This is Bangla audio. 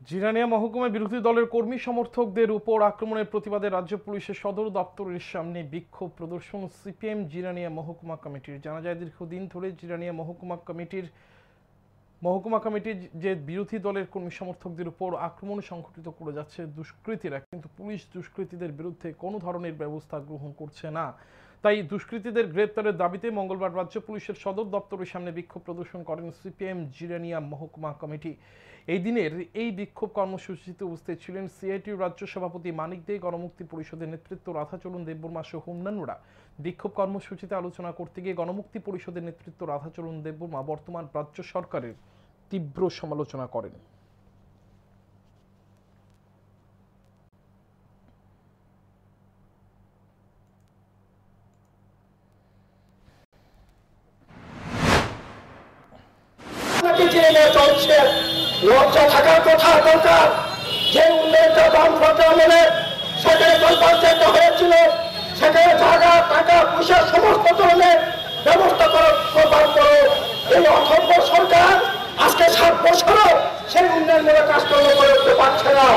জিরানিয়া মহকুমায় বিরোধী দলের কর্মী সমর্থকদের উপর আক্রমণের প্রতিবাদে রাজ্য পুলিশের সদর দপ্তরের সামনে বিক্ষোভ প্রদর্শন সিপিএম জিরানিয়া মহকুমা কমিটির। জানা যায়, দীর্ঘদিন ধরে জিরানিয়া মহকুমা কমিটির যে বিরোধী দলের কর্মী সমর্থকদের উপর আক্রমণ সংঘটিত করে যাচ্ছে দুষ্কৃতীরা, কিন্তু পুলিশ দুষ্কৃতীদের বিরুদ্ধে কোনো ধরনের ব্যবস্থা গ্রহণ করছে না। তাই দুষ্কৃতীদের গ্রেপ্তারের দাবিতে মঙ্গলবার রাজ্য পুলিশের সদর দপ্তরের সামনে বিক্ষোভ প্রদর্শন করেন সিপিএম জিরানিয়া মহকুমা কমিটি। এই দিনের এই বিক্ষোভ কর্মসূচিতে উপস্থিত ছিলেন সিআইটিউ রাজ্য সভাপতি মানিক দে, গণমুক্তি পরিষদের নেতৃত্ব রাধাচরণ দেববর্মা সহ অন্যান্যরা। বিক্ষোভ কর্মসূচিতে আলোচনা করতে গিয়ে গণমুক্তি পরিষদের নেতৃত্ব রাধাচরণ দেববর্মা বর্তমান রাজ্য সরকারের তীব্র সমালোচনা করেন। লজ্জা থাকার কথা দরকার। যে উন্নয়নটা বামফ্রন্ট আমলে সেখানে পরিবর্তিত হয়েছিল, সেখানে জায়গা টাকা পয়সা সমস্ত ধরনের ব্যবস্থা করবার পরে এই অথর্ব সরকার আজকে 7 বছরও সেই উন্নয়নমূলক কাজকর্ম করে উঠতে পারছে না।